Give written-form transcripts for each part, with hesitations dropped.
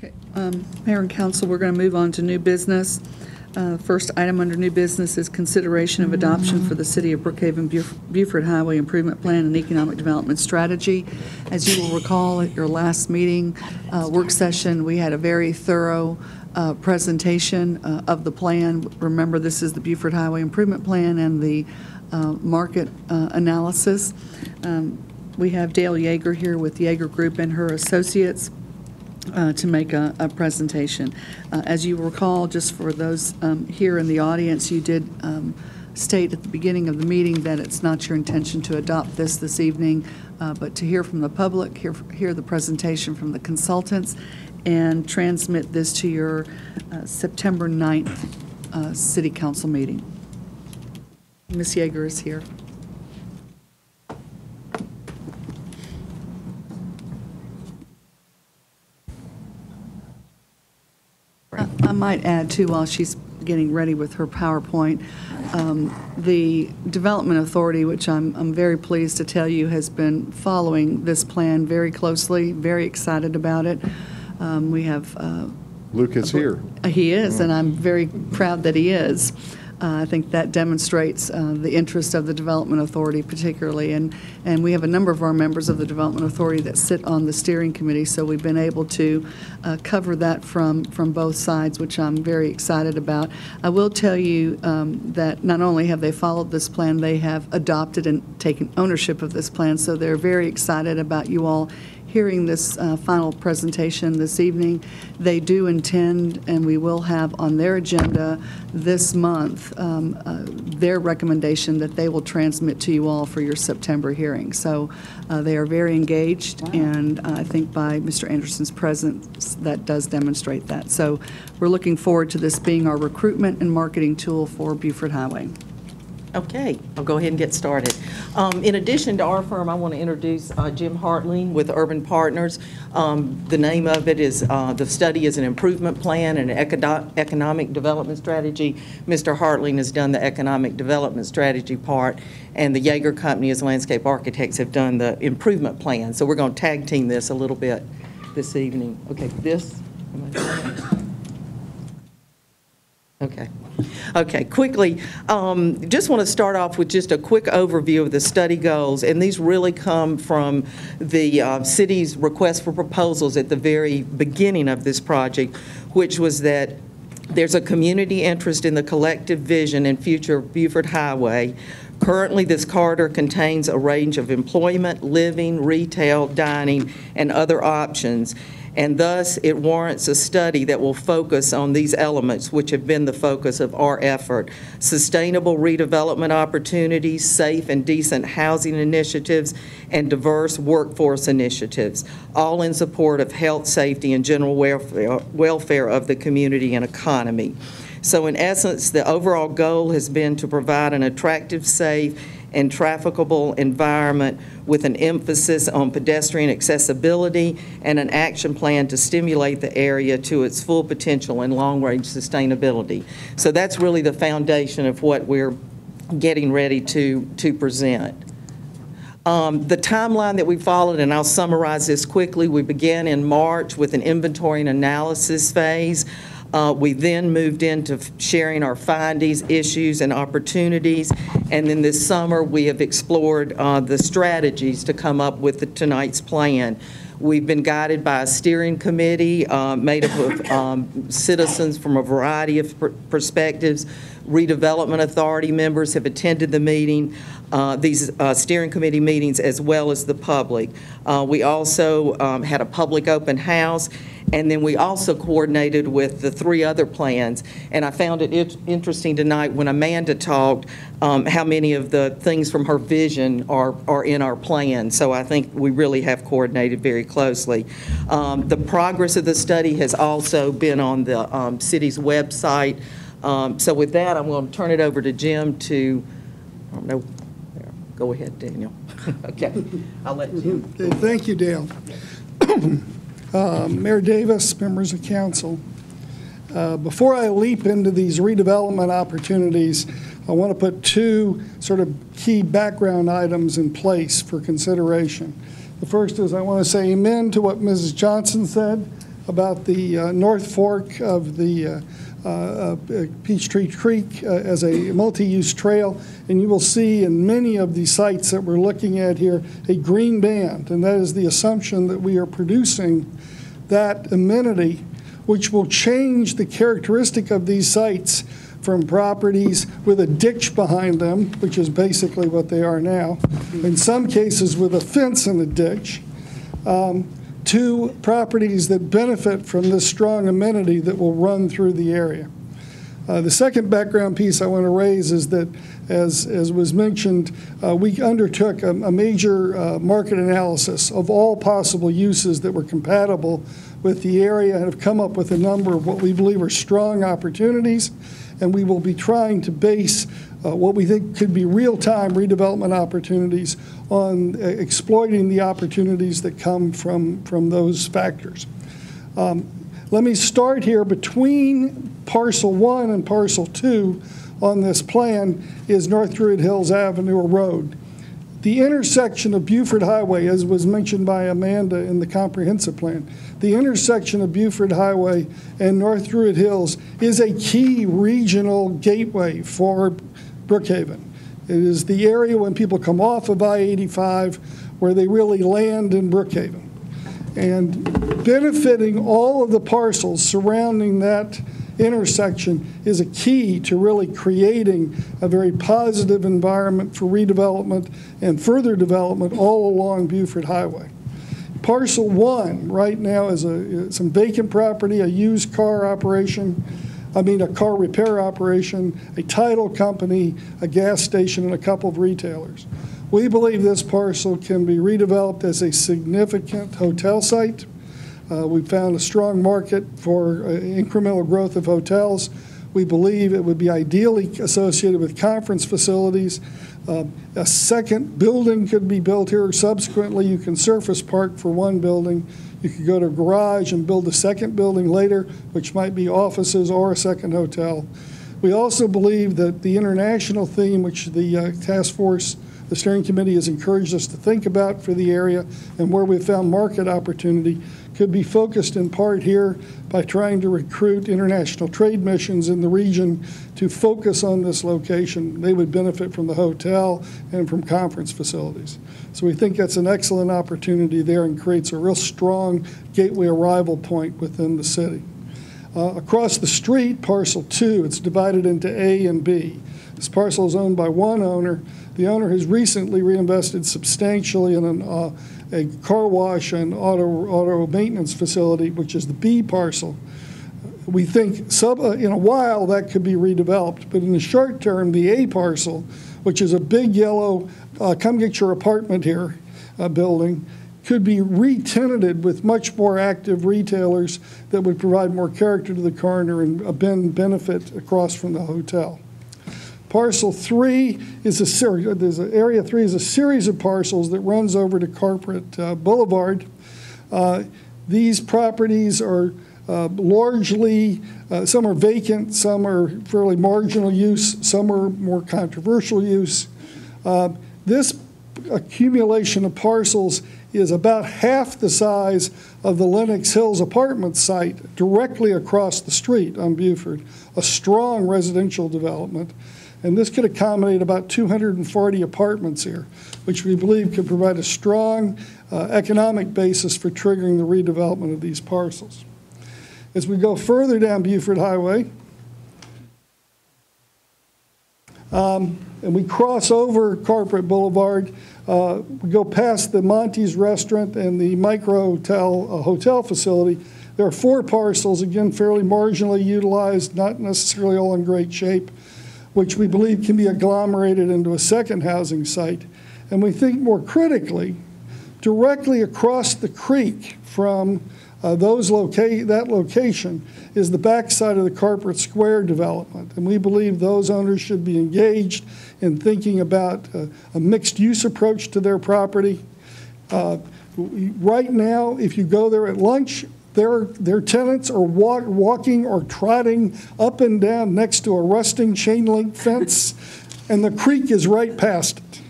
Okay, Mayor and Council, we're going to move on to new business. First item under new business is consideration of adoption for the City of Brookhaven Buford Highway Improvement Plan and Economic Development Strategy. As you will recall at your last meeting, work session, we had a very thorough presentation of the plan. Remember, this is the Buford Highway Improvement Plan and the market analysis. We have Dale Yeager here with Yeager Group and her associates to make a presentation. As you recall, just for those here in the audience, you did state at the beginning of the meeting that it's not your intention to adopt this evening, but to hear from the public, hear the presentation from the consultants, and transmit this to your September 9th City Council meeting. Ms. Yeager is here. I might add, too, while she's getting ready with her PowerPoint, the Development Authority, which I'm very pleased to tell you has been following this plan very closely, very excited about it. We have... Luke is here. He is, and I'm very proud that he is. I think that demonstrates the interest of the Development Authority particularly, and we have a number of our members of the Development Authority that sit on the steering committee, so we've been able to cover that from both sides, which I'm very excited about. I will tell you that not only have they followed this plan, they have adopted and taken ownership of this plan, so they're very excited about you all hearing this final presentation this evening. They do intend, and we will have on their agenda this month, their recommendation that they will transmit to you all for your September hearing. So they are very engaged, wow. And I think by Mr. Anderson's presence, that does demonstrate that. So we're looking forward to this being our recruitment and marketing tool for Buford Highway. Okay, I'll go ahead and get started. In addition to our firm, I want to introduce Jim Hartling with Urban Partners. The name of it is, the study is an improvement plan and an economic development strategy. Mr. Hartling has done the economic development strategy part, and the Yeager Company as landscape architects have done the improvement plan. So we're going to tag team this a little bit this evening. Okay, this. Okay, quickly, just want to start off with just a quick overview of the study goals, and these really come from the city's request for proposals at the very beginning of this project, which was that there's a community interest in the collective vision and future of Buford Highway. Currently, this corridor contains a range of employment, living, retail, dining, and other options, and thus it warrants a study that will focus on these elements, which have been the focus of our effort: sustainable redevelopment opportunities, safe and decent housing initiatives, and diverse workforce initiatives, all in support of health, safety, and general welfare of the community and economy. So in essence, the overall goal has been to provide an attractive, safe, and trafficable environment with an emphasis on pedestrian accessibility and an action plan to stimulate the area to its full potential and long-range sustainability. So that's really the foundation of what we're getting ready to present. The timeline that we followed, and I'll summarize this quickly, we began in March with an inventory and analysis phase. We then moved into sharing our findings, issues, and opportunities. And then this summer, we have explored the strategies to come up with tonight's plan. We've been guided by a steering committee made up of citizens from a variety of perspectives. Redevelopment Authority members have attended the meeting, these steering committee meetings, as well as the public. We also had a public open house, and then we also coordinated with the 3 other plans. And I found it interesting tonight when Amanda talked how many of the things from her vision are in our plan. So I think we really have coordinated very closely. The progress of the study has also been on the city's website. So with that, I'm going to turn it over to Jim to, I don't know, go ahead, Daniel. Okay, I'll let Jim. Okay, thank you, Dale. Mayor Davis, members of council, before I leap into these redevelopment opportunities, I want to put 2 sort of key background items in place for consideration. The first is I want to say amen to what Mrs. Johnson said. about the North Fork of the Peachtree Creek as a multi-use trail, and you will see in many of the sites that we're looking at here a green band, and that is the assumption that we are producing that amenity, which will change the characteristic of these sites from properties with a ditch behind them, which is basically what they are now, in some cases with a fence and a ditch, to properties that benefit from this strong amenity that will run through the area. The second background piece I want to raise is that, as was mentioned, we undertook a major market analysis of all possible uses that were compatible with the area and have come up with a number of what we believe are strong opportunities, and we will be trying to base what we think could be real-time redevelopment opportunities on exploiting the opportunities that come from those factors. Let me start here. Between Parcel 1 and Parcel 2 on this plan is North Druid Hills Avenue or Road. The intersection of Buford Highway, as was mentioned by Amanda in the comprehensive plan, the intersection of Buford Highway and North Druid Hills is a key regional gateway for Brookhaven. It is the area when people come off of I-85 where they really land in Brookhaven. And benefiting all of the parcels surrounding that intersection is a key to really creating a very positive environment for redevelopment and further development all along Buford Highway. Parcel 1 right now is some vacant property, a used car operation, a car repair operation, a title company, a gas station, and a couple of retailers. We believe this parcel can be redeveloped as a significant hotel site. We found a strong market for incremental growth of hotels. We believe it would be ideally associated with conference facilities. A second building could be built here. Subsequently, you can surface park for one building. You could go to a garage and build a second building later, which might be offices or a second hotel. We also believe that the international theme, which the task force, the steering committee has encouraged us to think about for the area and where we've found market opportunity, could be focused in part here by trying to recruit international trade missions in the region to focus on this location. They would benefit from the hotel and from conference facilities. So we think that's an excellent opportunity there and creates a real strong gateway arrival point within the city. Across the street, Parcel 2, it's divided into A and B. This parcel is owned by one owner. The owner has recently reinvested substantially in a car wash and auto maintenance facility, which is the B parcel. We think in a while that could be redeveloped, but in the short term, the A parcel, which is a big yellow, come get your apartment here building, could be re-tenanted with much more active retailers that would provide more character to the corner and benefit across from the hotel. Parcel 3 is Area 3 is a series of parcels that runs over to Corporate Boulevard. These properties are largely, some are vacant, some are fairly marginal use, some are more controversial use. This accumulation of parcels is about half the size of the Lenox Hills apartment site directly across the street on Buford, a strong residential development. And this could accommodate about 240 apartments here, which we believe could provide a strong economic basis for triggering the redevelopment of these parcels. As we go further down Buford Highway, and we cross over Corporate Boulevard, we go past the Monty's Restaurant and the Micro Hotel facility. There are 4 parcels, again, fairly marginally utilized, not necessarily all in great shape, which we believe can be agglomerated into a second housing site. And we think more critically, directly across the creek from that location is the backside of the Corporate Square development. And we believe those owners should be engaged in thinking about a mixed-use approach to their property. Right now, if you go there at lunch, their tenants are walking or trotting up and down next to a rusting chain link fence, and the creek is right past it.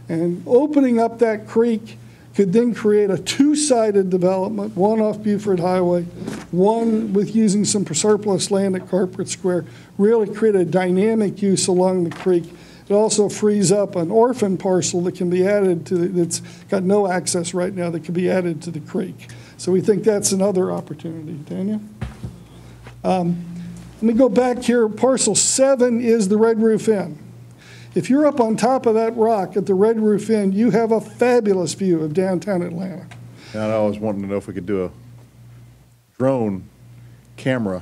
And opening up that creek could then create a two-sided development, one off Buford Highway, one with using some surplus land at Corporate Square, really create a dynamic use along the creek. It also frees up an orphan parcel that can be added to, that's got no access right now, that can be added to the creek. So we think that's another opportunity. Daniel? Let me go back here. Parcel 7 is the Red Roof Inn. If you're up on top of that rock at the Red Roof Inn, you have a fabulous view of downtown Atlanta. And I was wanting to know if we could do a drone camera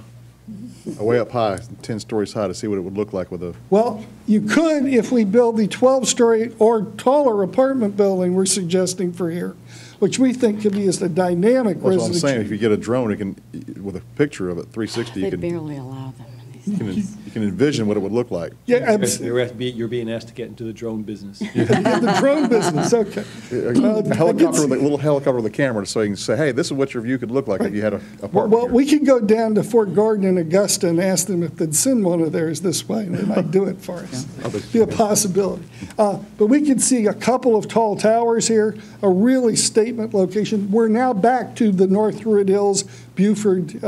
way up high, 10 stories high, to see what it would look like with a... Well, you could if we build the 12-story or taller apartment building we're suggesting for here, which we think could be as a dynamic That's what I'm residential. saying. If you get a drone, it can, with a picture of it, 360, They you can, barely allow them in these. you can envision what it would look like. Yeah, You're being asked to get into the drone business. the drone business, okay. A helicopter, with a little helicopter with a camera, so you can say, hey, this is what your view could look like if you had a apartment Well, here. we could go down to Fort Gordon in Augusta and ask them if they'd send one of theirs this way, and they might do it for us. Be a possibility. But we can see a couple of tall towers here, a really statement location. We're now back to the North Druid Hills Buford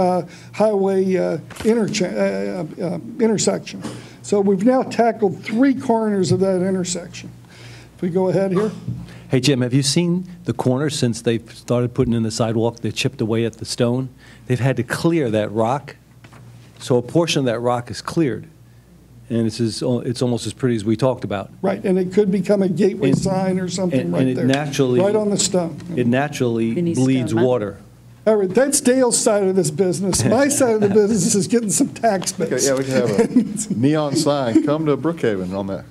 Highway intersection. So we've now tackled 3 corners of that intersection. If we go ahead here. Hey, Jim, have you seen the corner since they've started putting in the sidewalk? They chipped away at the stone. They've had to clear that rock. So a portion of that rock is cleared. And it's almost as pretty as we talked about. Right, and it could become a gateway And- sign or something and right it there. naturally- Right on the stone. It naturally Fini bleeds stone. water. All right, that's Dale's side of this business. My side of the business is getting some tax Okay, base. yeah, we could have a neon sign, come to Brookhaven on that.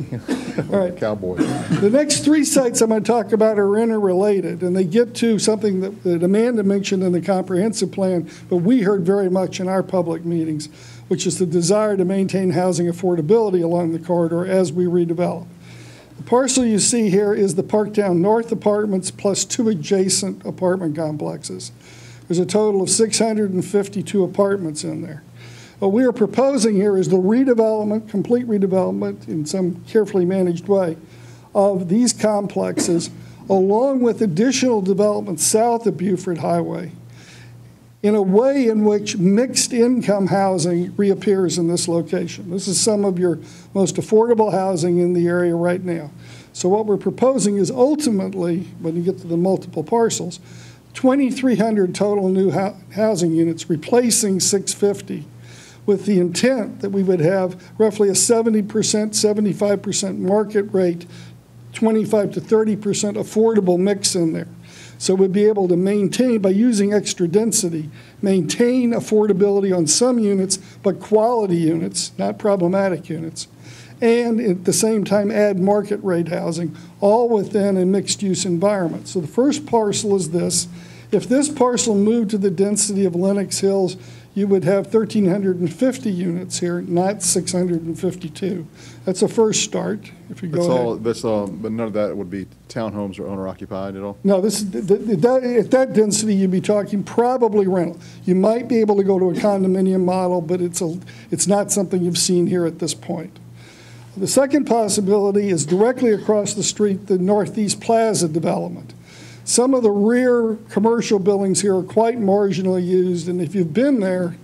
All right. Cowboy. The next 3 sites I'm going to talk about are interrelated, and they get to something that Amanda mentioned in the comprehensive plan, but we heard very much in our public meetings, which is the desire to maintain housing affordability along the corridor as we redevelop. The parcel you see here is the Parktown North Apartments plus 2 adjacent apartment complexes. There's a total of 652 apartments in there. What we are proposing here is the redevelopment, complete redevelopment in some carefully managed way of these complexes, along with additional development south of Buford Highway, in a way in which mixed income housing reappears in this location. This is some of your most affordable housing in the area right now. So what we're proposing is ultimately, when you get to the multiple parcels, 2,300 total new housing units replacing 650, with the intent that we would have roughly a 70%, 75% market rate, 25 to 30% affordable mix in there. So we'd be able to maintain, by using extra density, maintain affordability on some units, but quality units, not problematic units, and at the same time add market rate housing, all within a mixed-use environment. So the first parcel is this. If this parcel moved to the density of Lenox Hills, you would have 1,350 units here, not 652. That's a first start, if you go ahead. That's all, but none of that would be townhomes or owner occupied at all? No, this is, at that density, you'd be talking probably rental. You might be able to go to a condominium model, but it's not something you've seen here at this point. The second possibility is directly across the street, the Northeast Plaza development. Some of the rear commercial buildings here are quite marginally used, and if you've been there,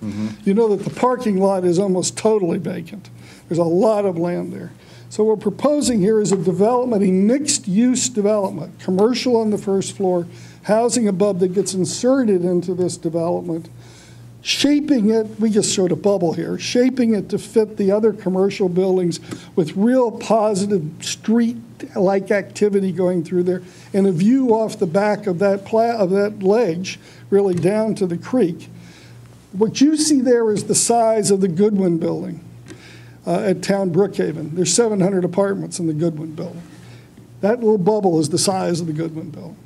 you know that the parking lot is almost totally vacant. There's a lot of land there. So what we're proposing here is a development, a mixed-use development, commercial on the first floor, housing above that gets inserted into this development, shaping it, we just showed a bubble here, shaping it to fit the other commercial buildings with real positive street-like activity going through there, and a view off the back of that ledge, really down to the creek. What you see there is the size of the Goodwin building at Town Brookhaven. There's 700 apartments in the Goodwin building. That little bubble is the size of the Goodwin building.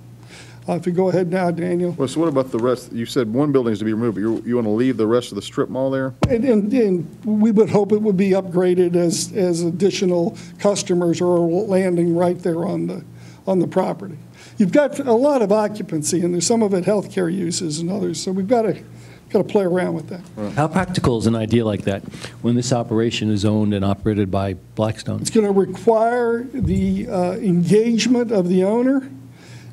If you go ahead now, Daniel. Well, so what about the rest? You said one building is to be removed, but you want to leave the rest of the strip mall there? And we would hope it would be upgraded as additional customers are landing right there on the property. You've got a lot of occupancy, and there's some of it healthcare uses and others, so we've got to play around with that. How practical is an idea like that when this operation is owned and operated by Blackstone? It's going to require the engagement of the owner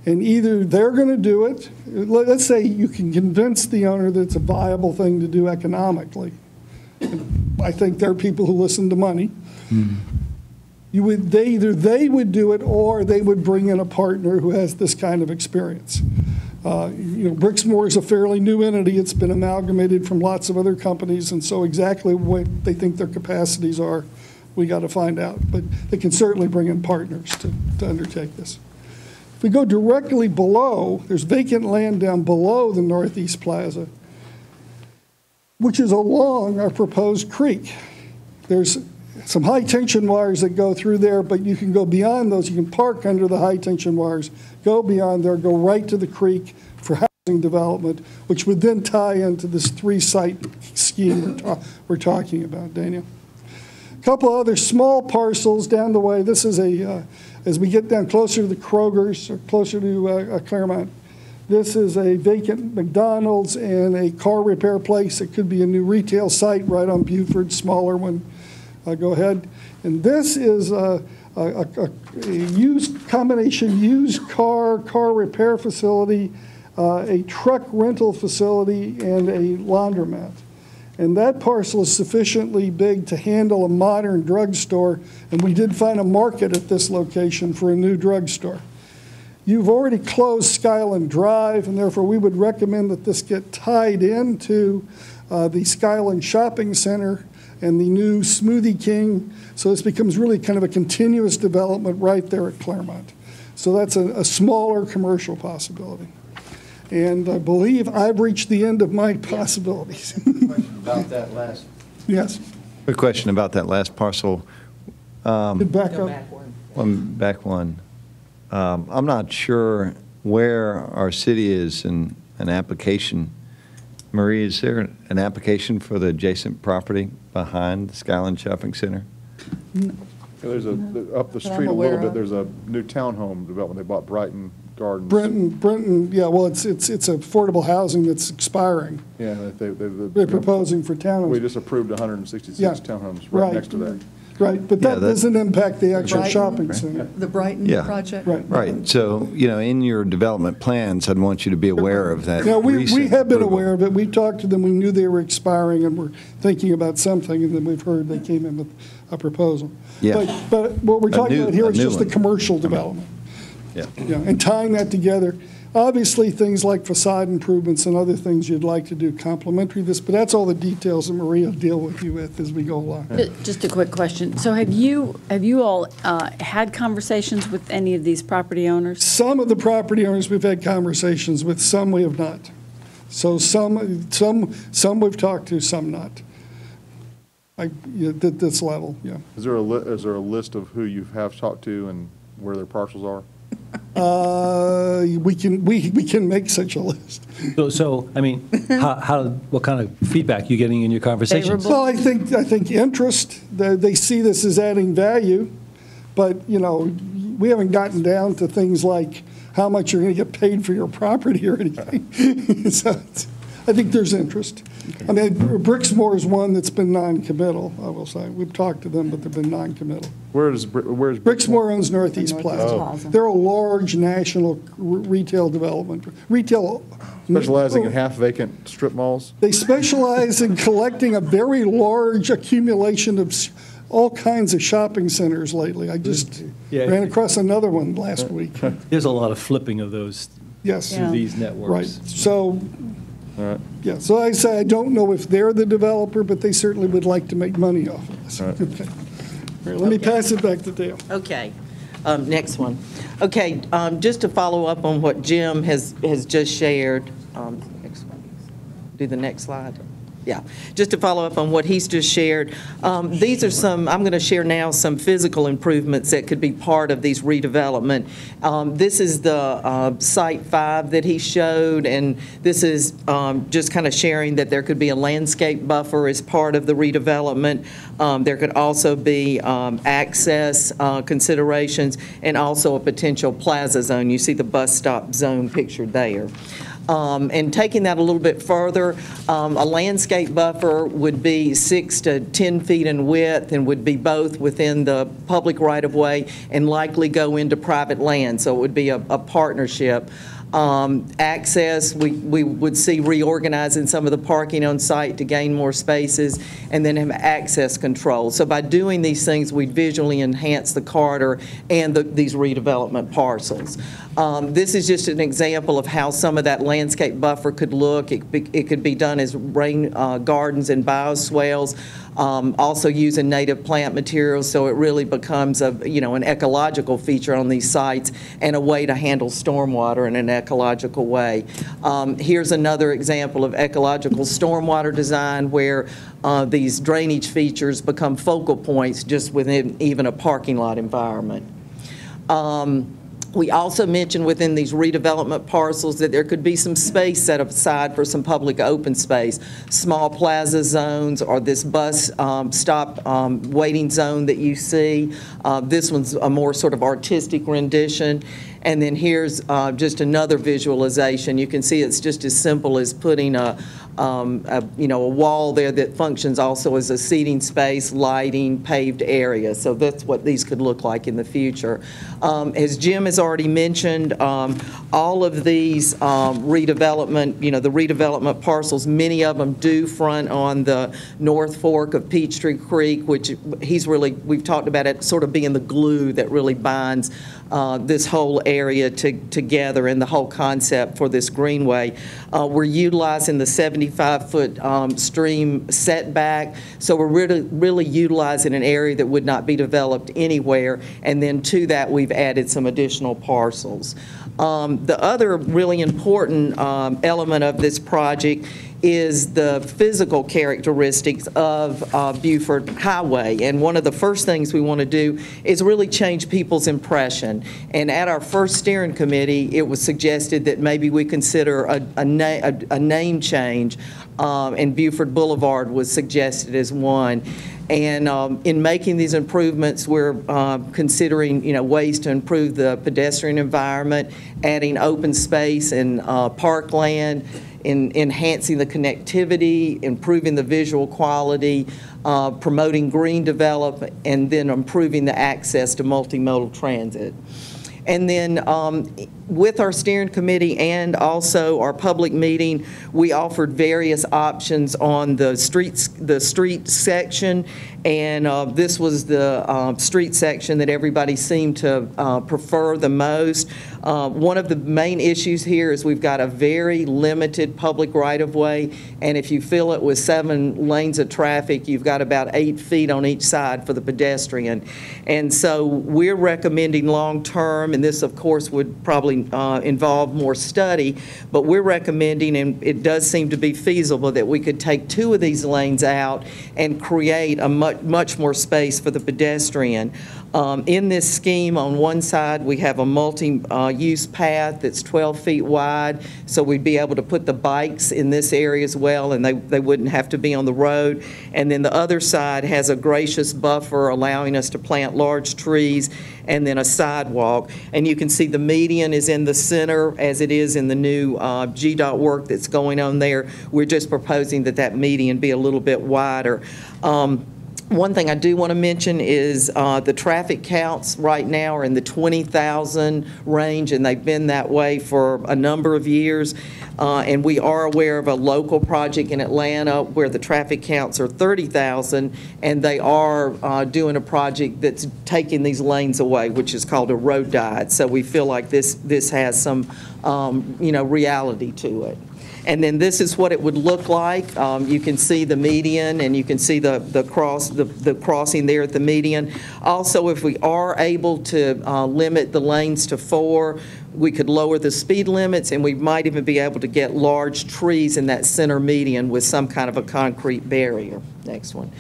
And either they're going to do it, let's say you can convince the owner that it's a viable thing to do economically. I think there are people who listen to money. Either they would do it or they would bring in a partner who has this kind of experience. Brixmor is a fairly new entity. It's been amalgamated from lots of other companies, and so exactly what they think their capacities are, we got to find out. But they can certainly bring in partners to undertake this. If we go directly below, there's vacant land down below the Northeast Plaza, which is along our proposed creek. There's some high-tension wires that go through there, but you can go beyond those. You can park under the high-tension wires, go beyond there, go right to the creek for housing development, which would then tie into this 3-site scheme we're talking about, Daniel. A couple other small parcels down the way. This is as we get down closer to the Kroger's, or closer to Claremont, this is a vacant McDonald's and a car repair place. It could be a new retail site right on Buford, smaller one. Go ahead. And this is a combination used car repair facility, a truck rental facility, and a laundromat. And that parcel is sufficiently big to handle a modern drugstore, and we did find a market at this location for a new drugstore. You've already closed Skyland Drive, and therefore we would recommend that this get tied into the Skyland Shopping Center and the new Smoothie King. So this becomes really kind of a continuous development right there at Claremont. So that's a smaller commercial possibility. And I believe I've reached the end of my possibilities. About that last. Yes. Quick question about that last parcel. Back up. Back one. I'm not sure where our city is in an application. Marie, is there an application for the adjacent property behind the Skyland Shopping Center? Yeah, there's up the street a little bit, there's a new townhome development. They bought Brighton Gardens. Brenton, yeah, well, it's affordable housing that's expiring. Yeah, They're proposing for townhomes. We just approved 166 Yeah. townhomes Right. right next to that. Right, but that Yeah, that- doesn't impact the actual Brighton, shopping center. The Brighton Yeah. project? Right. Right, so, in your development plans, I'd want you to be aware of that. Yeah, we recent have been approval. aware of it. We talked to them. We knew they were expiring and were thinking about something, and then we've heard they came in with a proposal. Yeah. But what we're talking about here is just the commercial development. Yeah. Yeah, and tying that together. Obviously, things like facade improvements and other things you'd like to do complementary to this, but that's all the details that Maria will deal with you with as we go along. Just a quick question. So have you all had conversations with any of these property owners? Some of the property owners we've had conversations with, some we have not. So some we've talked to, some not. At this level, yeah. Is there a list of who you have talked to and where their parcels are? We can make such a list. So I mean, what kind of feedback you getting in your conversations? Favorable? Well, I think interest. They see this as adding value, but we haven't gotten down to things like how much you're going to get paid for your property or anything. So I think there's interest. Okay. I mean, Brixmor is one that's been non-committal, I will say. We've talked to them, but they've been non-committal. Where's Brixmor owns Northeast Plaza. Plaza. They're a large national retail development. specializing in half-vacant strip malls? They specialize in collecting a very large accumulation of all kinds of shopping centers lately. I just ran across another one last week. There's a lot of flipping of those Yes. through these networks. Right. So, All right. yeah, so I say I don't know if they're the developer, but they certainly would like to make money off of this. All right. Okay. All right, let me pass it back to Dale. Okay, next one. Okay, just to follow up on what Jim has just shared. Next one. Do the next slide. Yeah, just to follow up on what he's just shared. These are some, I'm going to share now some physical improvements that could be part of these redevelopment. This is the Site 5 that he showed, and this is just kind of sharing that there could be a landscape buffer as part of the redevelopment. There could also be access considerations and also a potential plaza zone. You see the bus stop zone pictured there. And taking that a little bit further, a landscape buffer would be 6 to 10 feet in width and would be both within the public right-of-way and likely go into private land, so it would be a partnership. Access, we would see reorganizing some of the parking on site to gain more spaces, and then have access control. So by doing these things, we visually enhance the corridor and these redevelopment parcels. This is just an example of how some of that landscape buffer could look. It could be done as rain gardens and bioswales. Also using native plant materials, so it really becomes an ecological feature on these sites and a way to handle stormwater in an ecological way. Here's another example of ecological stormwater design where these drainage features become focal points just within even a parking lot environment. We also mentioned within these redevelopment parcels that there could be some space set aside for some public open space, small plaza zones, or this bus stop waiting zone that you see. This one's a more sort of artistic rendition. And then here's just another visualization. You can see it's just as simple as putting a wall there that functions also as a seating space, lighting, paved area. So that's what these could look like in the future. As Jim has already mentioned, all of these redevelopment, the redevelopment parcels, many of them do front on the North Fork of Peachtree Creek, which we've talked about it sort of being the glue that really binds this whole area together, and the whole concept for this greenway. We're utilizing the 75-foot stream setback, so we're really utilizing an area that would not be developed anywhere, and then to that we've added some additional parcels. The other really important element of this project is the physical characteristics of Buford Highway. And one of the first things we want to do is really change people's impression. And at our first steering committee, it was suggested that maybe we consider a name change, and Buford Boulevard was suggested as one. And in making these improvements, we're considering, ways to improve the pedestrian environment, adding open space and parkland, in enhancing the connectivity, improving the visual quality, promoting green development, and then improving the access to multimodal transit. And then with our steering committee and also our public meeting, we offered various options on the street section, and this was the street section that everybody seemed to prefer the most. One of the main issues here is we've got a very limited public right-of-way, and if you fill it with 7 lanes of traffic, you've got about 8 feet on each side for the pedestrian. And so we're recommending long-term, and this of course would probably involve more study, but we're recommending, and it does seem to be feasible, that we could take 2 of these lanes out and create a much more space for the pedestrian. In this scheme, on one side, we have a multi-use path that's 12 feet wide, so we'd be able to put the bikes in this area as well, and they wouldn't have to be on the road. And then the other side has a gracious buffer allowing us to plant large trees, and then a sidewalk. And you can see the median is in the center, as it is in the new GDOT work that's going on there. We're just proposing that median be a little bit wider. One thing I do want to mention is the traffic counts right now are in the 20,000 range, and they've been that way for a number of years. And we are aware of a local project in Atlanta where the traffic counts are 30,000, and they are doing a project that's taking these lanes away, which is called a road diet. So we feel like this has some reality to it. And then this is what it would look like. You can see the median, and you can see the crossing there at the median. Also, if we are able to limit the lanes to 4, we could lower the speed limits, and we might even be able to get large trees in that center median with some kind of a concrete barrier. Next one.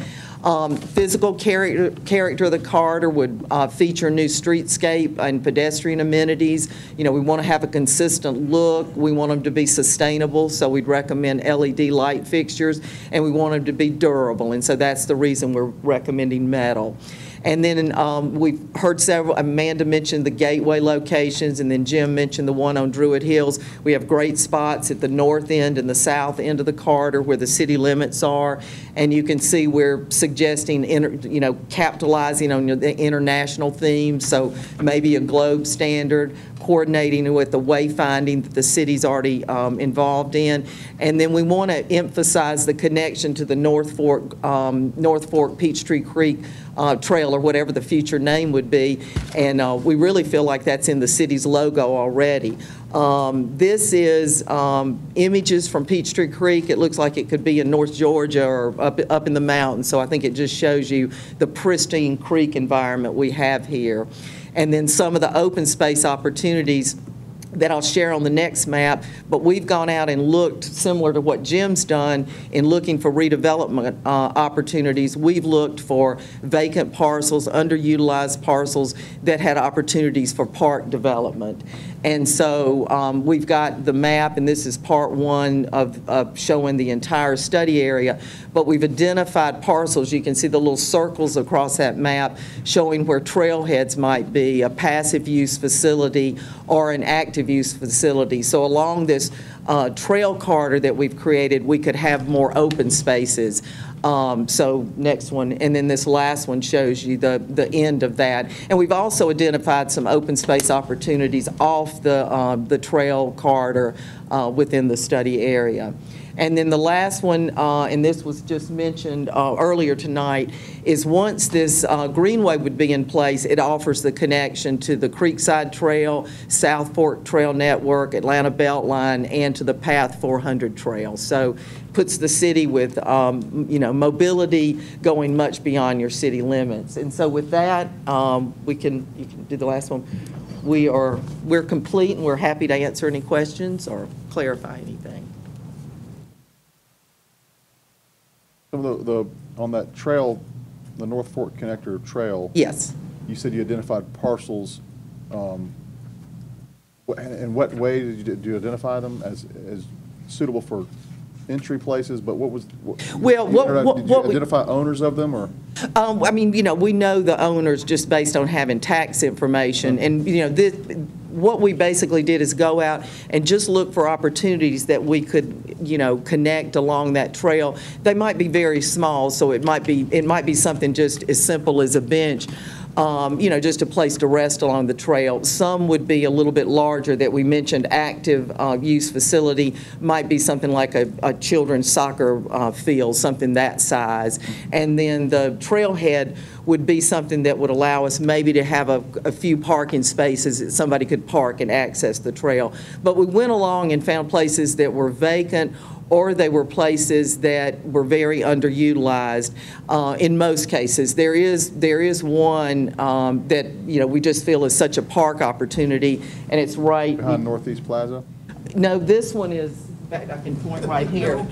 Physical character of the corridor would feature new streetscape and pedestrian amenities. We want to have a consistent look. We want them to be sustainable, so we'd recommend LED light fixtures, and we want them to be durable, and so that's the reason we're recommending metal. And then we've heard several, Amanda mentioned the gateway locations, and then Jim mentioned the one on Druid Hills. We have great spots at the north end and the south end of the corridor where the city limits are. And you can see we're suggesting, capitalizing on the international themes, so maybe a globe standard, coordinating with the wayfinding that the city's already involved in. And then we want to emphasize the connection to the North Fork Peachtree Creek Trail, or whatever the future name would be. And we really feel like that's in the city's logo already. This is images from Peachtree Creek. It looks like it could be in North Georgia or up in the mountains. So I think it just shows you the pristine creek environment we have here. And then some of the open space opportunities that I'll share on the next map, but we've gone out and looked, similar to what Jim's done, in looking for redevelopment opportunities. We've looked for vacant parcels, underutilized parcels that had opportunities for park development. And so we've got the map, and this is part one of showing the entire study area, but we've identified parcels. You can see the little circles across that map showing where trailheads might be, a passive use facility or an active use facility. So along this trail corridor that we've created, we could have more open spaces. So next one, and then this last one shows you the end of that. And we've also identified some open space opportunities off the trail corridor within the study area. And then the last one, and this was just mentioned earlier tonight, is once this greenway would be in place, it offers the connection to the Creekside Trail, South Fork Trail Network, Atlanta Beltline, and to the Path 400 Trail. So puts the city with, mobility going much beyond your city limits. And so with that, you can do the last one. We're complete, and we're happy to answer any questions or clarify anything. Some of on that trail, the North Fork Connector Trail. Yes. You said you identified parcels. In what way did you identify them as suitable for entry places? But what did you identify owners of them, or? We know the owners just based on having tax information, and what we basically did is go out and just look for opportunities that we could, connect along that trail. They might be very small, so it might be something just as simple as a bench. Just a place to rest along the trail. Some would be a little bit larger that we mentioned. Active use facility might be something like a children's soccer field, something that size. And then the trailhead would be something that would allow us maybe to have a few parking spaces that somebody could park and access the trail. But we went along and found places that were vacant, or they were places that were very underutilized. In most cases, there is one that we just feel is such a park opportunity, and it's right behind Northeast Plaza. No, this one is. In fact, I can point right here.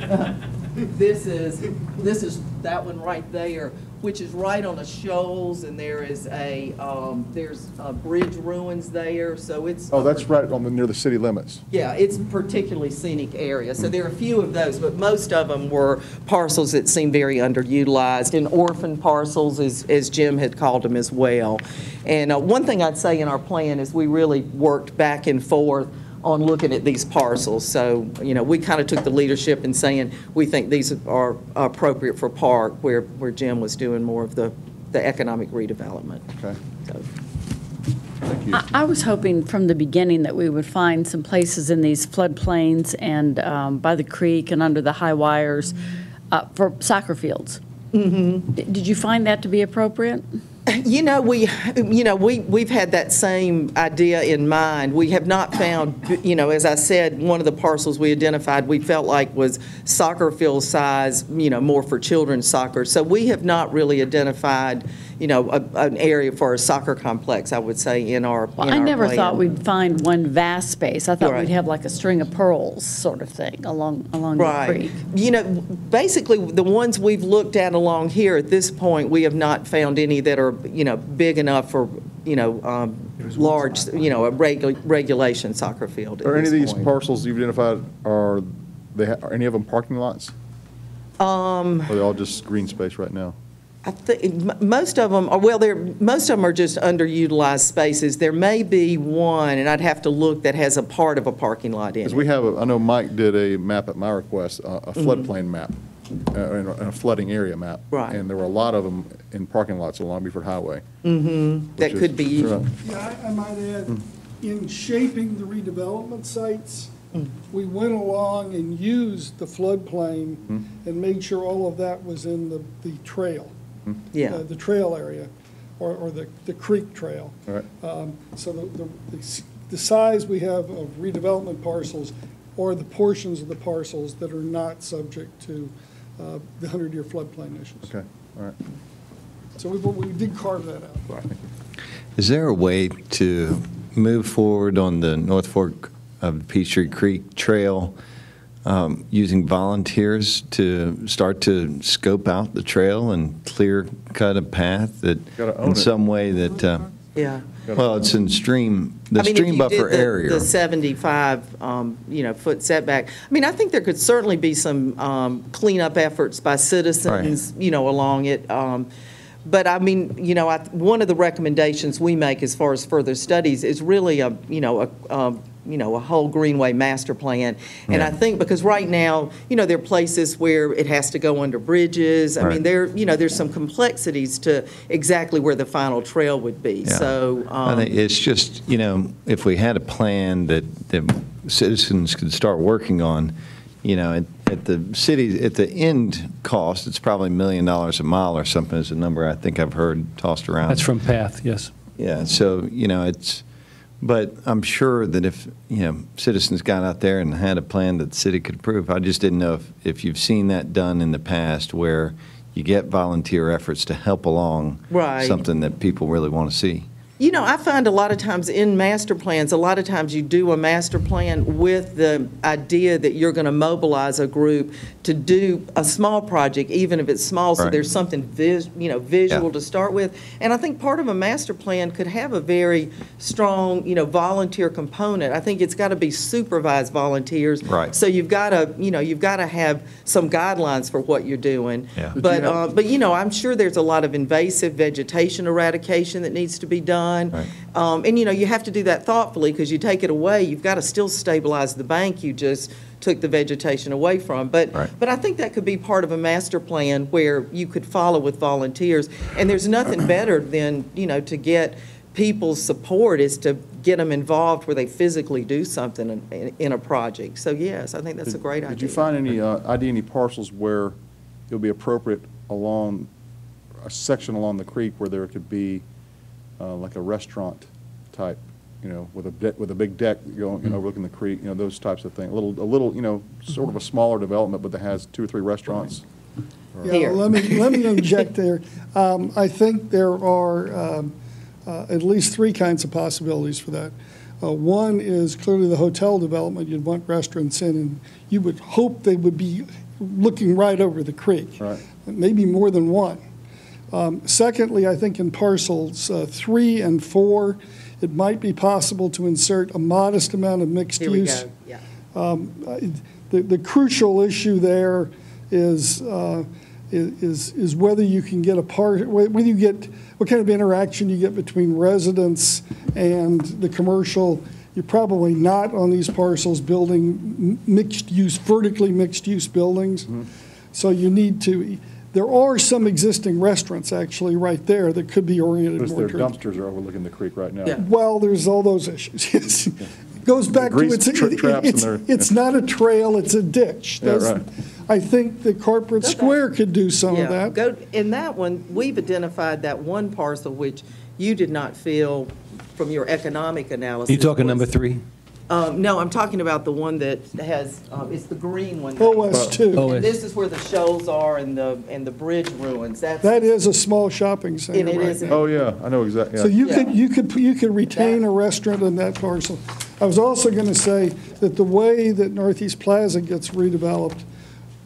This is that one right there, which is right on the shoals, and there is there's bridge ruins there, so it's. Oh, that's right near the city limits. Yeah, it's a particularly scenic area, so there are a few of those, but most of them were parcels that seem very underutilized, and orphan parcels, as Jim had called them as well. And one thing I'd say in our plan is we really worked back and forth on looking at these parcels. So, we kind of took the leadership in saying we think these are appropriate for park, where Jim was doing more of the economic redevelopment. Okay. So. Thank you. I was hoping from the beginning that we would find some places in these floodplains and by the creek and under the high wires for soccer fields. Mm-hmm. Did you find that to be appropriate? We've had that same idea in mind. We have not found, as I said, one of the parcels we identified we felt like was soccer field size, more for children's soccer. So we have not really identified, an area for a soccer complex, I would say, in our I never plan. thought we'd find one vast space. I thought Right. we'd have like a string of pearls sort of thing along the creek. Basically, the ones we've looked at along here at this point, we have not found any that are, big enough for, large, a regulation soccer field. Are any of these point. parcels you've identified, are any of them parking lots? Or are they all just green space right now? I think most of them are, well, most of them are just underutilized spaces. There may be one, and I'd have to look, that has a part of a parking lot in Because it. we have, I know Mike did a map at my request, a floodplain map, and a flooding area map. Right. And there were a lot of them in parking lots along Buford Highway. That could be used. Yeah, I might add, in shaping the redevelopment sites, we went along and used the floodplain and made sure all of that was in the trail. Yeah. The trail area, or the creek trail. All right. So the size we have of redevelopment parcels or the portions of the parcels that are not subject to the 100-year floodplain issues. Okay, all right. So we did carve that out. Right. Is there a way to move forward on the North Fork of Peachtree Creek Trail using volunteers to start to scope out the trail and clear cut a path that Gotta own in it. some way that, Yeah. well, it's in stream, the I mean, if stream you buffer did area. the 75, foot setback. I mean, I think there could certainly be some cleanup efforts by citizens, along it. But I mean, one of the recommendations we make as far as further studies is really a whole greenway master plan. And I think because right now, there are places where it has to go under bridges. I mean, there's some complexities to exactly where the final trail would be. Yeah. So I think it's just, if we had a plan that citizens could start working on, at the end cost, it's probably $1 million a mile or something is a number I think I've heard tossed around. That's from PATH, yes. Yeah, so, but I'm sure that if, citizens got out there and had a plan that the city could approve, I just didn't know if you've seen that done in the past where you get volunteer efforts to help along Right. something that people really want to see. I find a lot of times in master plans, a lot of times you do a master plan with the idea that you're going to mobilize a group to do a small project, even if it's small, so Right. there's something visual Yeah. to start with. And I think part of a master plan could have a very strong, volunteer component. I think it's got to be supervised volunteers. Right. So you've got to have some guidelines for what you're doing. Yeah. But I'm sure there's a lot of invasive vegetation eradication that needs to be done. Right. And, you have to do that thoughtfully because you take it away, you've got to still stabilize the bank you just took the vegetation away from. But Right. I think that could be part of a master plan where you could follow with volunteers. And there's nothing better than, to get people's support is to get them involved where they physically do something in a project. So, yes, I think that's a great idea. Did you find any parcels where it would be appropriate along, a section along the creek where there could be like a restaurant type, with a big deck going, overlooking the creek, those types of things. A little, sort of a smaller development, but that has 2 or 3 restaurants. Yeah, Here. let me inject there. I think there are at least 3 kinds of possibilities for that. One is clearly the hotel development. You'd want restaurants in, and you would hope they would be looking right over the creek. Right. Maybe more than one. Secondly, I think in parcels 3 and 4, it might be possible to insert a modest amount of mixed Here we use. go, yeah. The crucial issue there is whether you can get whether you get, what kind of interaction you get between residents and the commercial. You're probably not on these parcels building vertically mixed use buildings. So you need to, there are some existing restaurants actually right there that could be oriented Because more their towards. dumpsters are overlooking the creek right now. Yeah. Well, there's all those issues. Yes. It goes back to grease traps in there. it's not a trail, it's a ditch. Yeah, That's- right. I think the corporate Okay. square could do some of Yeah, that. in that one, we've identified that one parcel which you did not feel from your economic analysis. You talking number was- 3? No, I'm talking about the one that has, it's the green one. OS2. Oh, And this is where the shoals are and the bridge ruins. That's, That is a small shopping center And it right is- now. Oh, yeah, I know exactly. So you Yeah. could retain a restaurant in that parcel. I was also going to say that the way that Northeast Plaza gets redeveloped,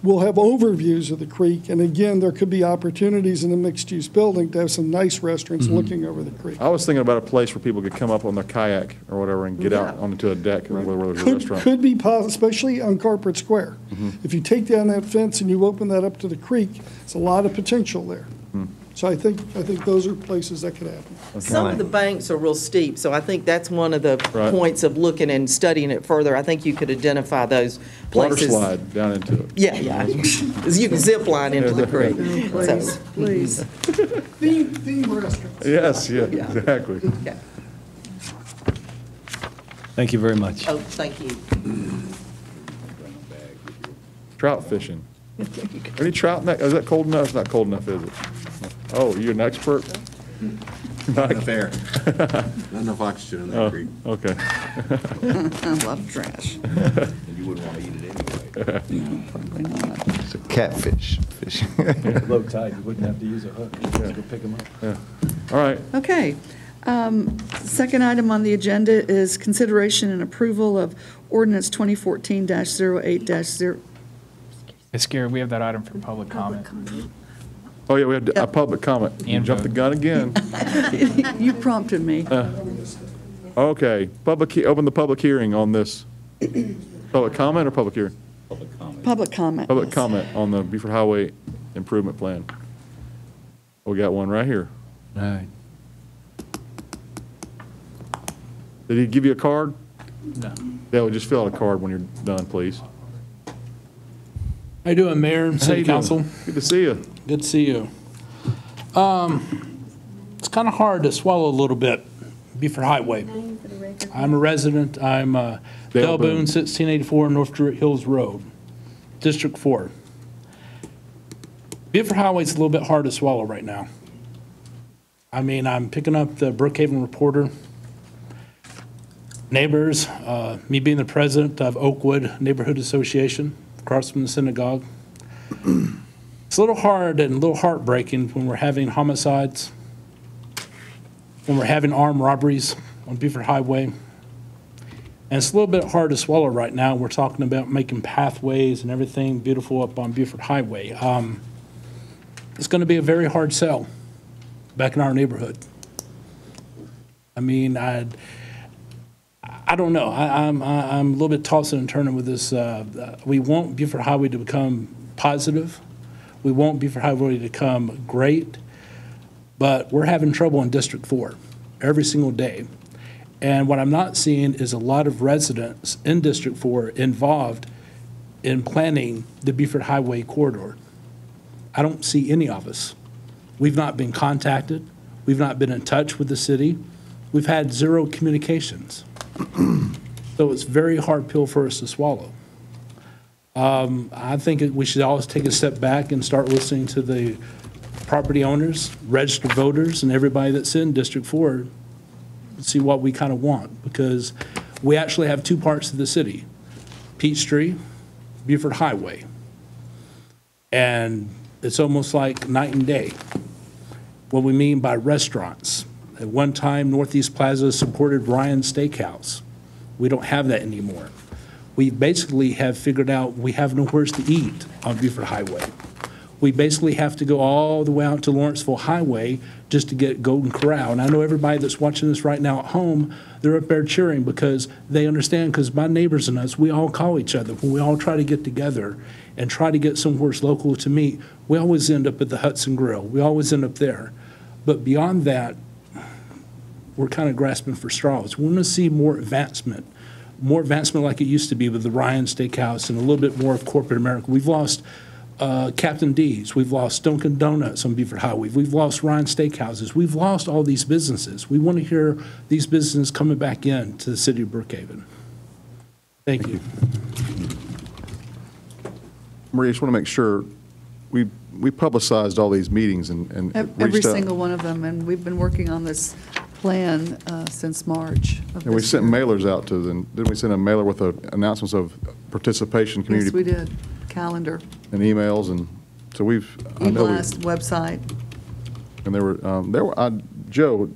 we'll have overviews of the creek, and again, there could be opportunities in a mixed-use building to have some nice restaurants looking over the creek. I was thinking about a place where people could come up on their kayak or whatever and get out onto a deck where there's a restaurant. Could be possible, especially on Corporate Square. If you take down that fence and you open that up to the creek, it's a lot of potential there. So I think those are places that could happen. Some of the banks are real steep, so I think that's one of the Right. points of looking and studying it further. I think you could identify those Water places. slide down into it. Yeah, yeah. You can zip line into the creek. Please, please. Theme restaurants. Yes, yeah, exactly. Yeah. Thank you very much. Oh, thank you. Trout fishing. Any trout, is that cold enough? It's not cold enough, is it? Oh, you're an expert? Not fair. Not enough oxygen in that Oh, creek, okay. I love trash. and you wouldn't want to eat it anyway. Probably not. It's a catfish fishing. Low tide, you wouldn't have to use a hook. Just go pick them up. All right. Okay. Second item on the agenda is consideration and approval of ordinance 2014-08-0. Ms. Gary, we have that item for public comment. Oh, yeah, we had a public comment. You And jumped the vote. gun again. You prompted me. Okay, open the public hearing on this. Public comment or public hearing? Public comment. Public yes. comment on the Buford Highway Improvement Plan. We got one right here. All right. Did he give you a card? No. Yeah, well, just fill out a card when you're done, please. How you doing, Mayor and How City you doing? Council? Good to see you. Good to see you. It's kind of hard to swallow a little bit, Buford Highway. I'm a resident. I'm Dale Boone, 1684 North Druitt Hills Road, District 4. Buford Highway's a little bit hard to swallow right now. I mean, I'm picking up the Brookhaven Reporter. Neighbors, me being the president of Oakwood Neighborhood Association, across from the synagogue. It's a little hard and a little heartbreaking when we're having homicides, when we're having armed robberies on Buford Highway. And it's a little bit hard to swallow right now. We're talking about making pathways and everything beautiful up on Buford Highway. It's going to be a very hard sell back in our neighborhood. I mean, I don't know. I'm a little bit tossing and turning with this. We want Buford Highway to become positive. We want Buford Highway to become great. But we're having trouble in District 4 every single day. And what I'm not seeing is a lot of residents in District 4 involved in planning the Buford Highway corridor. I don't see any of us. We've not been contacted. We've not been in touch with the city. We've had zero communications. So it's a very hard pill for us to swallow. I think we should always take a step back and start listening to the property owners, registered voters, and everybody that's in District 4, see what we kind of want, because we actually have two parts of the city, Peachtree, Buford Highway. And it's almost like night and day. What we mean by restaurants. At one time, Northeast Plaza supported Ryan's Steakhouse. We don't have that anymore. We basically have figured out we have nowhere to eat on Buford Highway. We basically have to go all the way out to Lawrenceville Highway just to get Golden Corral. And I know everybody that's watching this right now at home, they're up there cheering because they understand, because my neighbors and us, we all call each other. When we all try to get together and try to get somewhere local to meet, we always end up at the Hudson Grill. We always end up there. But beyond that, we're kind of grasping for straws. We want to see more advancement like it used to be with the Ryan Steakhouse and a little bit more of corporate America. We've lost Captain D's. We've lost Dunkin' Donuts on Buford Highway. We've lost Ryan Steakhouses. We've lost all these businesses. We want to hear these businesses coming back in to the city of Brookhaven. Thank you. Maria, I just want to make sure, we publicized all these meetings and Every reached out. single one of them, and we've been working on this plan since March of And we this sent year. mailers out to them. Didn't we send a mailer with announcements of participation, community? Yes, we did. Calendar, And emails, and so I know e-blast, website. and there were, Joe,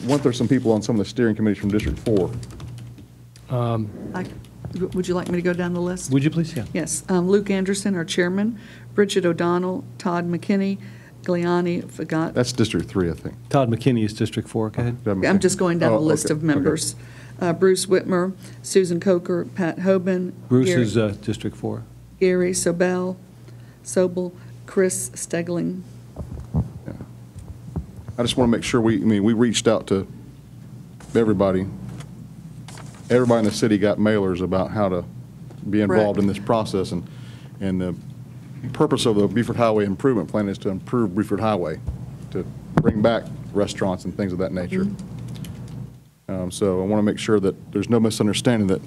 weren't there some people on some of the steering committees from District 4? Would you like me to go down the list? Would you please? Yeah. Yes. Luke Anderson, our chairman, Bridget O'Donnell, Todd McKinney, Gliani, Fagot. That's District 3, I think. Todd McKinney is District 4. Go ahead. I'm just going down Oh, the list okay, of members. Bruce Whitmer, Susan Coker, Pat Hoban. Bruce Gary- is District 4. Gary Sobel, Chris Stegling. I just want to make sure we reached out to everybody. Everybody in the city got mailers about how to be involved in this process, and the purpose of the Buford Highway Improvement Plan is to improve Buford Highway, to bring back restaurants and things of that nature. So I want to make sure that there's no misunderstanding that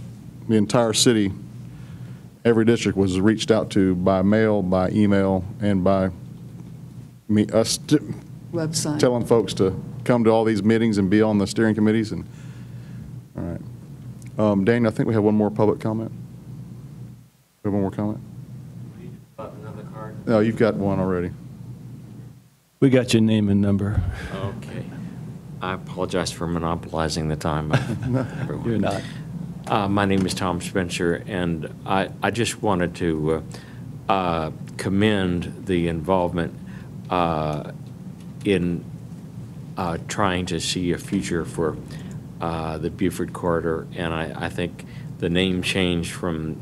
the entire city, every district was reached out to by mail, by email, and by us Website. telling folks to come to all these meetings and be on the steering committees. And all right, Daniel, I think we have one more public comment. We have one more comment. Another card? No, you've got one already. We got your name and number. Okay. I apologize for monopolizing the time of everyone. You're not. My name is Tom Spencer, and I just wanted to commend the involvement in trying to see a future for the Buford corridor, and I think the name change from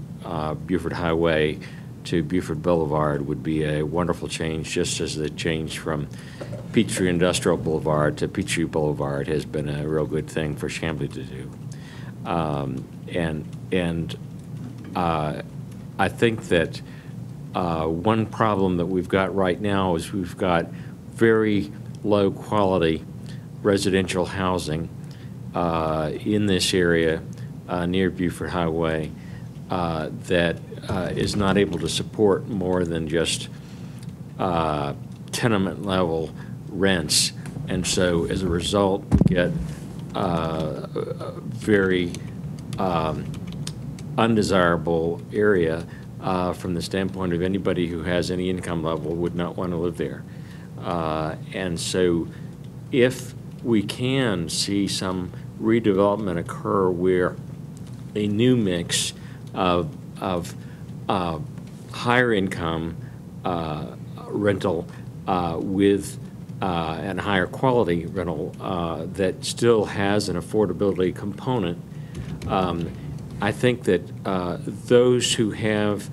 Buford Highway to Buford Boulevard would be a wonderful change, just as the change from Peachtree Industrial Boulevard to Peachtree Boulevard has been a real good thing for Chamblee to do. I think that one problem that we've got right now is we've got very low quality residential housing in this area near Buford Highway that is not able to support more than just tenement level rents, and so as a result we get very undesirable area from the standpoint of anybody who has any income level would not want to live there. And so if we can see some redevelopment occur where a new mix of higher income rental with and higher quality rental that still has an affordability component, I think that those who have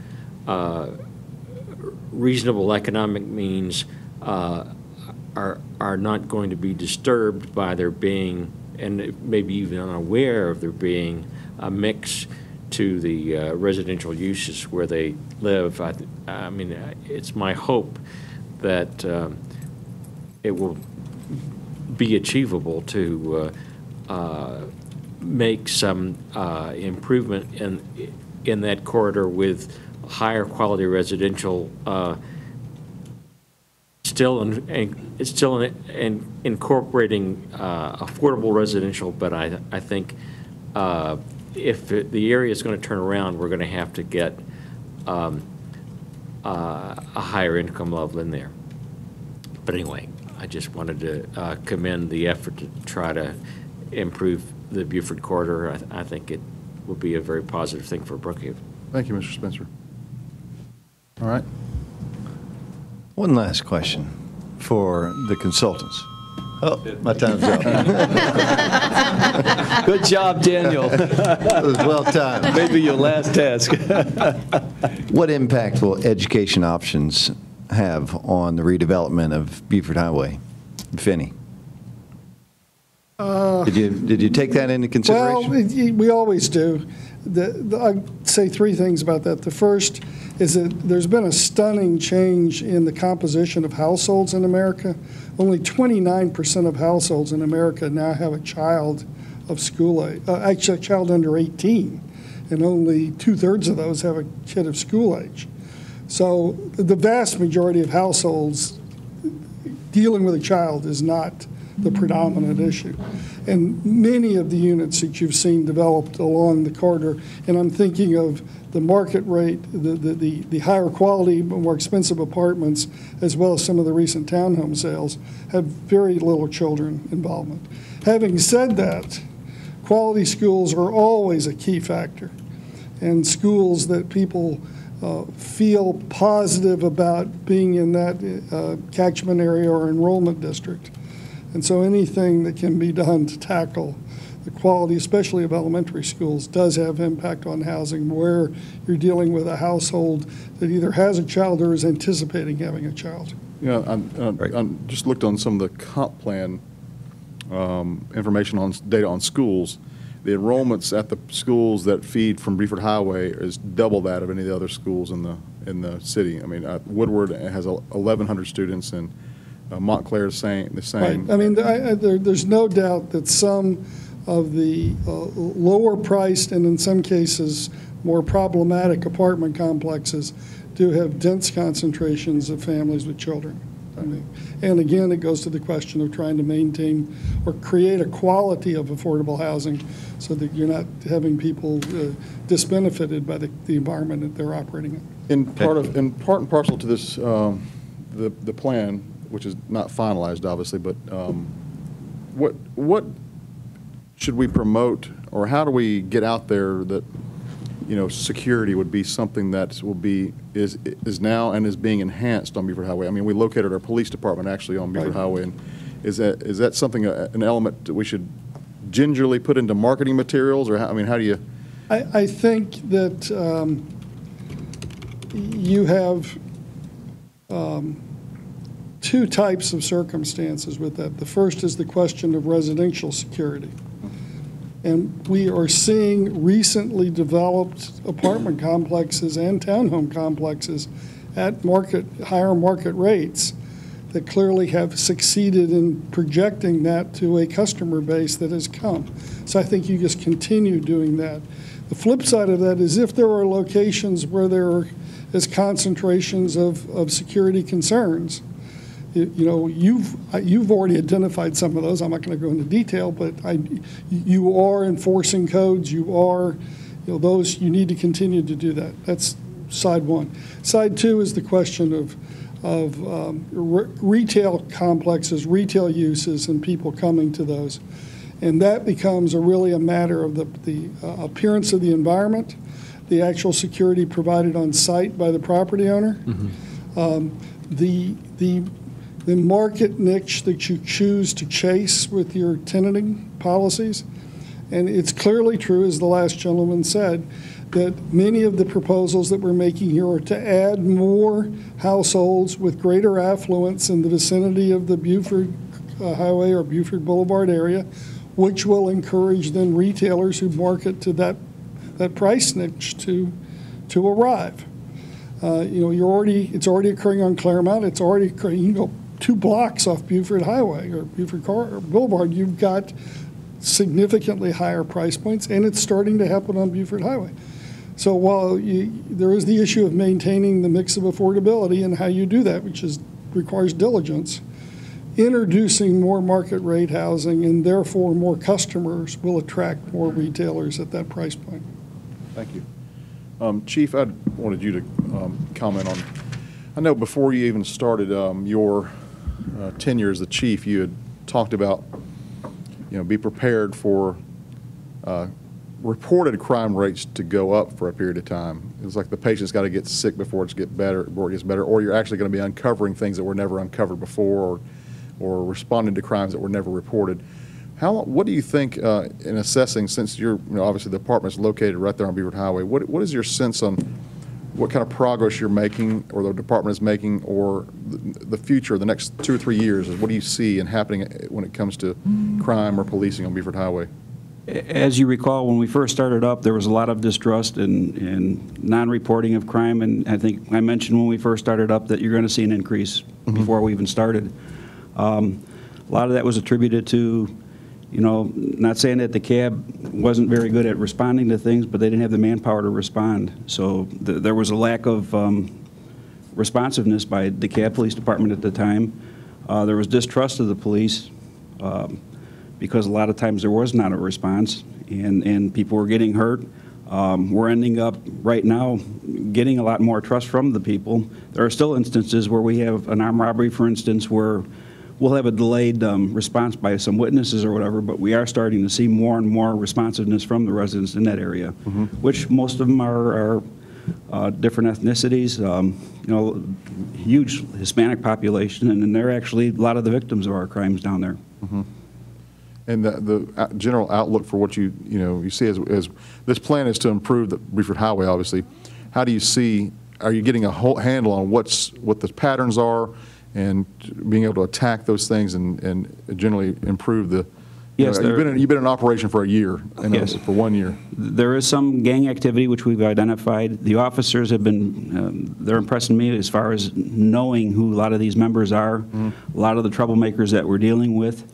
reasonable economic means are not going to be disturbed by there being, and maybe even unaware of there being, a mix to the residential uses where they live. I mean, it's my hope that it will be achievable to make some improvement in that corridor with higher quality residential, still incorporating affordable residential. But I think if the area is going to turn around, we're going to have to get a higher income level in there. But anyway, I just wanted to commend the effort to try to improve the Buford corridor. I think it will be a very positive thing for Brookhaven. Thank you, Mr. Spencer. All right. One last question for the consultants. Oh, my time's up. Good job, Daniel. It was well timed. Maybe your last task. What impact will education options have on the redevelopment of Buford Highway? Fini? Did you take that into consideration? Well, we always do. I'd say three things about that. The first is that there's been a stunning change in the composition of households in America. Only 29% of households in America now have a child of school age, actually a child under 18, and only 2/3 of those have a kid of school age. So the vast majority of households dealing with a child is not the predominant issue. And many of the units that you've seen developed along the corridor, and I'm thinking of the market rate, the higher quality but more expensive apartments, as well as some of the recent townhome sales, have very little children involvement. Having said that, quality schools are always a key factor, and schools that people feel positive about being in that catchment area or enrollment district. And so anything that can be done to tackle the quality, especially of elementary schools, does have impact on housing, where you're dealing with a household that either has a child or is anticipating having a child. Yeah, I just looked on some of the comp plan information on data on schools. The enrollments at the schools that feed from Buford Highway is double that of any of the other schools in the city. I mean, Woodward has 1,100 students, and Montclair is the same. Right. I mean, there's no doubt that some of the lower priced and in some cases more problematic apartment complexes do have dense concentrations of families with children. I mean, and again, it goes to the question of trying to maintain or create a quality of affordable housing so that you're not having people disbenefited by the environment that they're operating in. In part and parcel to this, the plan, which is not finalized, obviously, but what should we promote, or how do we get out there that, you know, security would be something that is now and is being enhanced on Buford Highway? I mean, we located our police department actually on Buford Highway, and is that something, an element that we should gingerly put into marketing materials, or how do you? I think that you have two types of circumstances with that. The first is the question of residential security. And we are seeing recently developed apartment complexes and townhome complexes at higher market rates that clearly have succeeded in projecting that to a customer base that has come. So I think you just continue doing that. The flip side of that is if there are locations where there is concentrations of security concerns, you know, you've already identified some of those. I'm not going to go into detail, but you are enforcing codes. You are, you know, those, you need to continue to do that. That's side one. Side two is the question of retail complexes, retail uses, and people coming to those. And that becomes really a matter of the appearance of the environment, the actual security provided on site by the property owner, the market niche that you choose to chase with your tenanting policies. And it's clearly true, as the last gentleman said, that many of the proposals that we're making here are to add more households with greater affluence in the vicinity of the Buford Highway or Buford Boulevard area, which will encourage then retailers who market to that price niche to arrive. You know, it's already occurring on Claremont. It's already occurring, you know, 2 blocks off Buford Highway or Buford Boulevard, you've got significantly higher price points, and it's starting to happen on Buford Highway. So while there is the issue of maintaining the mix of affordability and how you do that, which requires diligence, introducing more market rate housing and therefore more customers will attract more retailers at that price point. Thank you. Chief, I wanted you to comment on, I know before you even started your tenure as the chief, you had talked about, you know, be prepared for reported crime rates to go up for a period of time. It's like the patient's got to get sick before it gets better, or you're actually going to be uncovering things that were never uncovered before, or responding to crimes that were never reported. What do you think in assessing, since you're, you know, obviously the department's located right there on Buford Highway, what is your sense on what kind of progress you're making, or the department is making, or the future, the next 2 or 3 years? What do you see and happening when it comes to crime or policing on Buford Highway? As you recall, when we first started up, there was a lot of distrust and non-reporting of crime, and I think I mentioned when we first started up that you're going to see an increase before we even started. A lot of that was attributed to, you know, not saying that the cab wasn't very good at responding to things, but they didn't have the manpower to respond. So there was a lack of responsiveness by the cab police department at the time. There was distrust of the police because a lot of times there was not a response, and people were getting hurt. We're ending up right now getting a lot more trust from the people. There are still instances where we have an armed robbery, for instance, where we'll have a delayed response by some witnesses or whatever, but we are starting to see more and more responsiveness from the residents in that area, which most of them are different ethnicities, you know, huge Hispanic population, and they're actually a lot of the victims of our crimes down there. And the general outlook for what you see as this plan is to improve the Buford Highway, obviously. How do you see, are you getting a whole handle on what the patterns are and being able to attack those things and generally improve the, Yes, you've been in operation for a year, Yes. for 1 year. There is some gang activity which we've identified. The officers have been, they're impressing me as far as knowing who a lot of these members are, a lot of the troublemakers that we're dealing with.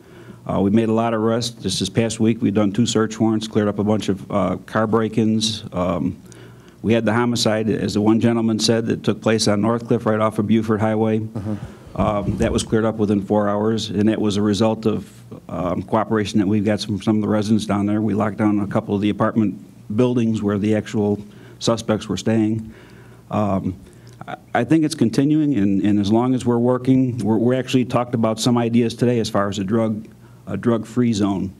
We made a lot of arrests. Just this past week, we've done 2 search warrants, cleared up a bunch of car break-ins. We had the homicide, as the one gentleman said, that took place on Northcliffe right off of Buford Highway. That was cleared up within 4 hours, and it was a result of cooperation that we've got from some of the residents down there. We locked down a couple of the apartment buildings where the actual suspects were staying. I think it's continuing, and as long as we're working, we're actually talked about some ideas today as far as a drug-free zone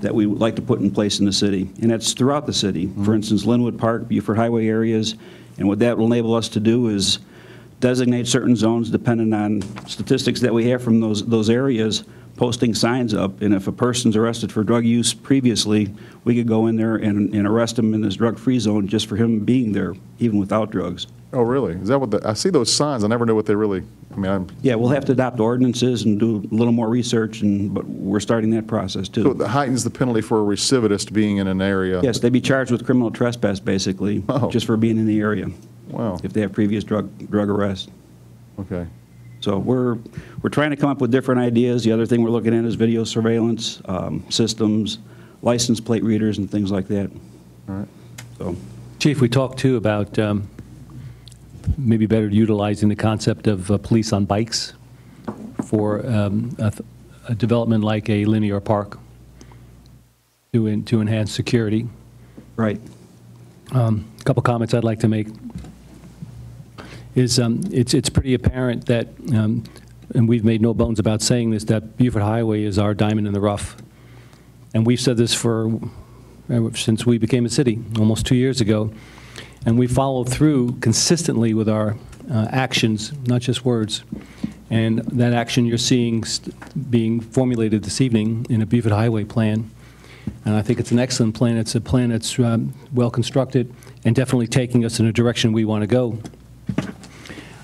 that we would like to put in place in the city, and that's throughout the city. For instance, Linwood Park, Buford Highway areas, and what that will enable us to do is designate certain zones depending on statistics that we have from those areas, posting signs up, and if a person's arrested for drug use previously, we could go in there and arrest him in this drug-free zone just for him being there, even without drugs. Oh, really? Is that what I see those signs, I never knew what they really, Yeah, we'll have to adopt ordinances and do a little more research, but we're starting that process too. So it heightens the penalty for a recidivist being in an area? Yes, they'd be charged with criminal trespass, basically, just for being in the area. Wow. If they have previous drug arrests. Okay. So we're trying to come up with different ideas. The other thing we're looking at is video surveillance systems, license plate readers, and things like that. All right. So, Chief, we talked too about maybe better utilizing the concept of police on bikes for a development like a linear park to enhance security. Right. A couple comments I'd like to make is it's pretty apparent that, and we've made no bones about saying this, that Buford Highway is our diamond in the rough. And we've said this since we became a city, almost 2 years ago. And we followed through consistently with our actions, not just words. And that action you're seeing being formulated this evening in a Buford Highway plan. And I think it's an excellent plan. It's a plan that's well constructed and definitely taking us in a direction we want to go.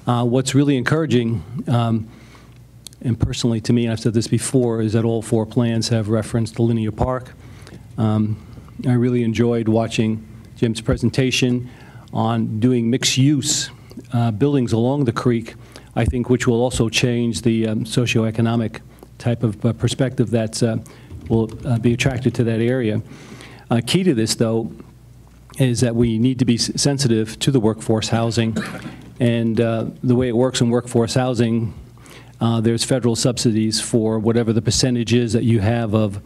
What's really encouraging, and personally to me, and I've said this before, is that all 4 plans have referenced the linear park. I really enjoyed watching Jim's presentation on doing mixed-use buildings along the creek, I think, which will also change the socioeconomic type of perspective that will be attracted to that area. Key to this, though, is that we need to be sensitive to the workforce housing. And the way it works in workforce housing, there's federal subsidies for whatever the percentage is that you have of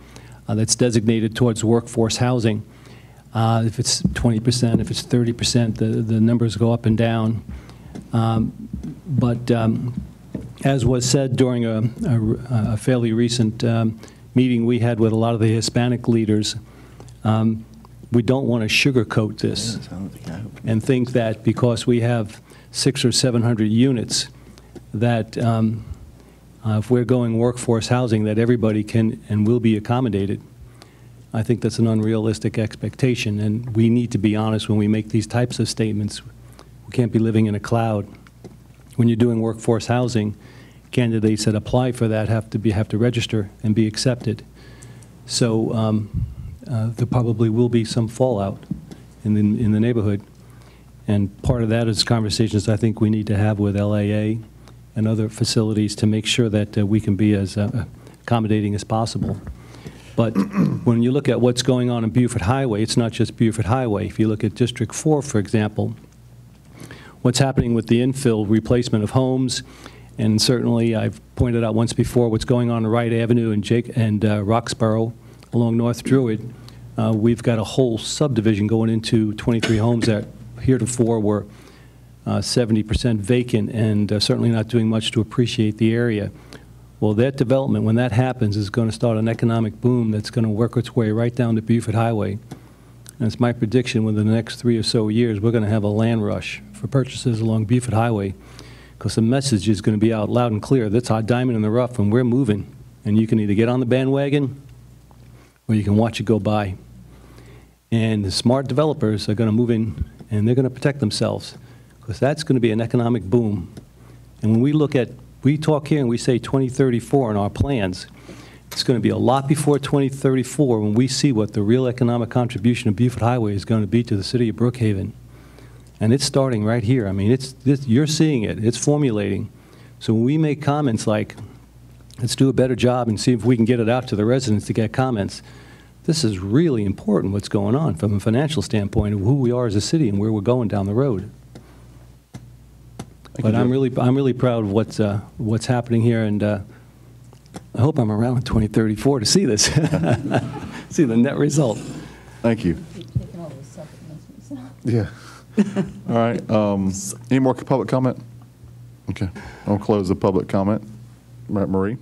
that's designated towards workforce housing. If it's 20%, if it's 30%, the numbers go up and down. But as was said during a fairly recent meeting we had with a lot of the Hispanic leaders, we don't want to sugarcoat this and think that because we have 600 or 700 units that if we're going workforce housing that everybody can and will be accommodated. I think that's an unrealistic expectation, and we need to be honest when we make these types of statements. We can't be living in a cloud. When you're doing workforce housing, candidates that apply for that have to register and be accepted. So there probably will be some fallout in the neighborhood, and part of that is conversations I think we need to have with LAA and other facilities to make sure that we can be as accommodating as possible. But when you look at what's going on in Buford Highway, it's not just Buford Highway. If you look at District 4, for example, what's happening with the infill replacement of homes, and certainly I've pointed out once before what's going on Wright Avenue and Roxborough along North Druid. We've got a whole subdivision going into 23 homes that heretofore were 70% vacant and certainly not doing much to appreciate the area. Well, that development, when that happens, is going to start an economic boom that's going to work its way right down to Buford Highway. And it's my prediction within the next 3 or so years, we're going to have a land rush for purchases along Buford Highway because the message is going to be out loud and clear. That's our diamond in the rough, and we're moving. And you can either get on the bandwagon where you can watch it go by. And the smart developers are going to move in, and they're going to protect themselves, because that's going to be an economic boom. And when we talk here and we say 2034 in our plans, it's going to be a lot before 2034 when we see what the real economic contribution of Buford Highway is going to be to the city of Brookhaven. And it's starting right here. I mean, you're seeing it. It's formulating. So when we make comments like, let's do a better job and see if we can get it out to the residents to get comments, this is really important what's going on from a financial standpoint of who we are as a city and where we're going down the road. But I'm really proud of what's happening here, and I hope I'm around in 2034 to see this, see the net result. Thank you. Yeah. All right. Any more public comment? Okay. I'll close the public comment. Marie?